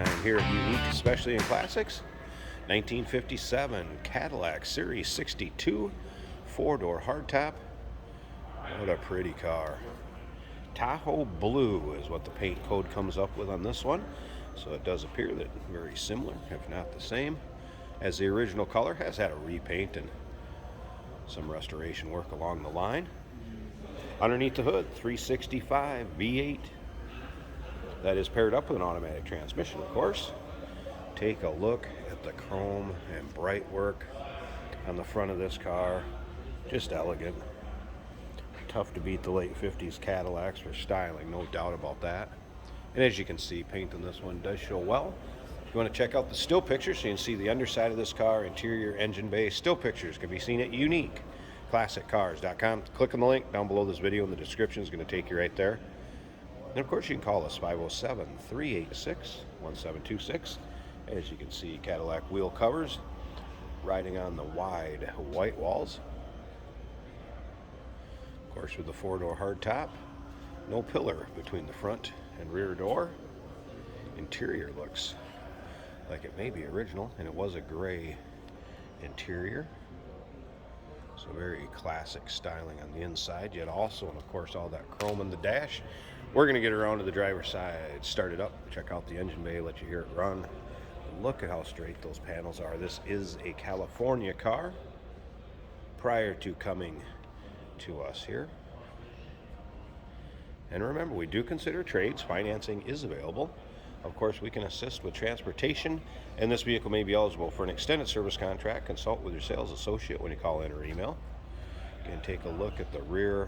time here at Unique, especially in classics. 1957 Cadillac Series 62 four-door hardtop. What a pretty car. Tahoe blue is what the paint code comes up with on this one. So it does appear that very similar, if not the same, as the original color. Has had a repaint and some restoration work along the line. Underneath the hood, 365 V8. That is paired up with an automatic transmission, of course. Take a look at the chrome and bright work on the front of this car. Just elegant. Tough to beat the late 50s Cadillacs for styling, no doubt about that. And as you can see, paint on this one does show well. If you want to check out the still pictures so you can see the underside of this car, interior, engine bay, still pictures can be seen at uniqueclassiccars.com. Click on the link down below this video in the description. It's going to take you right there. And of course you can call us 507-386-1726. As you can see, Cadillac wheel covers riding on the wide white walls. Of course, with the four-door hardtop, no pillar between the front and rear door. Interior looks like it may be original, and it was a gray interior. So very classic styling on the inside, yet also, and of course, all that chrome in the dash. We're going to get around to the driver's side, start it up, check out the engine bay, let you hear it run. Look at how straight those panels are. This is a California car prior to coming to us here. And remember, we do consider trades. Financing is available. Of course, we can assist with transportation, and this vehicle may be eligible for an extended service contract. Consult with your sales associate when you call in or email. You can take a look at the rear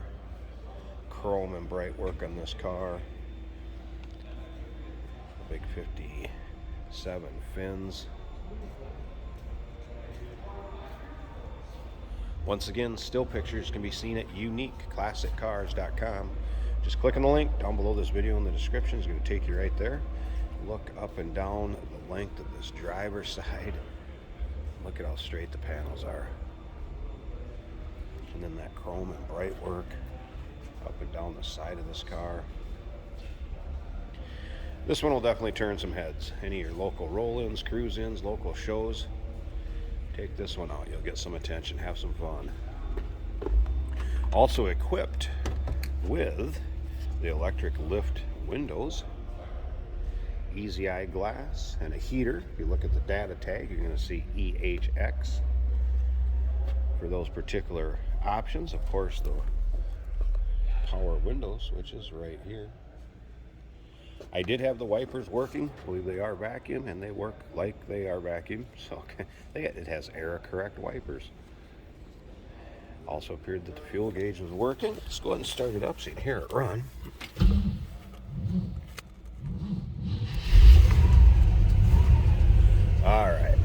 chrome and bright work on this car. Big 57 fins. Once again, still pictures can be seen at uniqueclassiccars.com. Just click on the link down below this video in the description. It's going to take you right there. Look up and down the length of this driver's side. Look at how straight the panels are. And then that chrome and bright work up and down the side of this car. This one will definitely turn some heads. Any of your local roll-ins, cruise-ins, local shows, take this one out. You'll get some attention, have some fun. Also equipped with the electric lift windows, easy eye glass, and a heater. If you look at the data tag, you're going to see EHX for those particular options. Of course, the power windows, which is right here. I did have the wipers working. I believe they are vacuum, and they work like they are vacuum. So it has error correct wipers. Also appeared that the fuel gauge was working. Let's go ahead and start it up so you can hear it run. All right.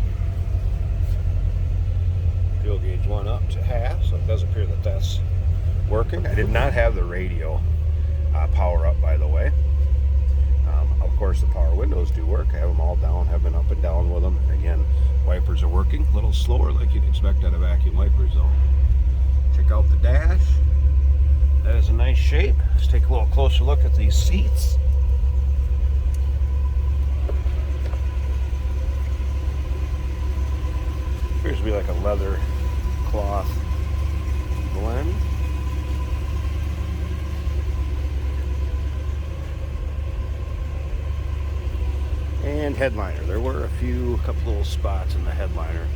Fuel gauge went up to half, so it does appear that that's working. I did not have the radio power up, by the way. Of course, the power windows do work. I have them all down, have been up and down with them. Again, wipers are working. A little slower like you'd expect out of vacuum wipers, though. Check out the dash. That is a nice shape. Let's take a little closer look at these seats. Appears to be like a leather cloth blend. And headliner. There were a couple little spots in the headliner.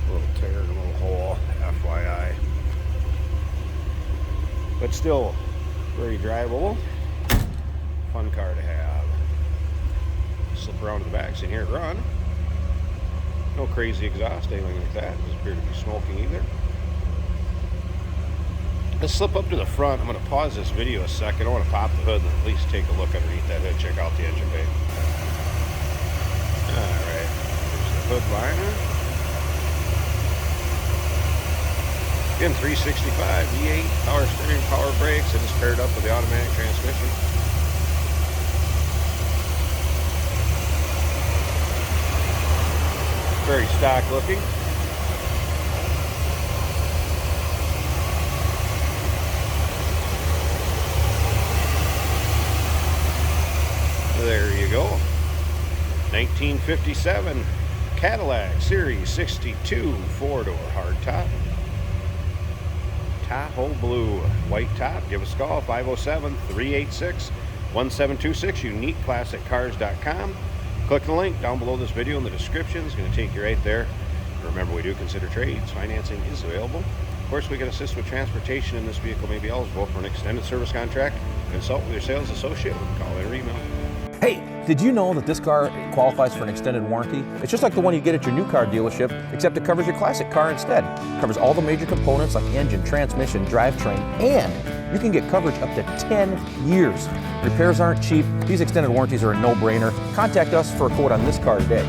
A little tear, a little hole, FYI. But still very drivable. Fun car to have. Slip around to the back so you can hear it run. No crazy exhaust, anything like that. Doesn't appear to be smoking either. Let's slip up to the front. I'm going to pause this video a second. I want to pop the hood and at least take a look underneath that hood. Check out the engine bay. Alright, there's the hood liner. Again, 365 V8, power steering, power brakes. It is paired up with the automatic transmission. Very stock looking. There you go. 1957 Cadillac Series 62 four-door hardtop. Tahoe blue, white top. Give us a call, 507-386-1726, uniqueclassiccars.com. Click the link down below this video in the description. It's going to take you right there. Remember, we do consider trades. Financing is available. Of course, we can assist with transportation, and this vehicle may be eligible for an extended service contract. Consult with your sales associate. Call in or email. Hey, did you know that this car qualifies for an extended warranty? It's just like the one you get at your new car dealership, except it covers your classic car instead. It covers all the major components like engine, transmission, drivetrain, and you can get coverage up to 10 years. Repairs aren't cheap. These extended warranties are a no-brainer. Contact us for a quote on this car today.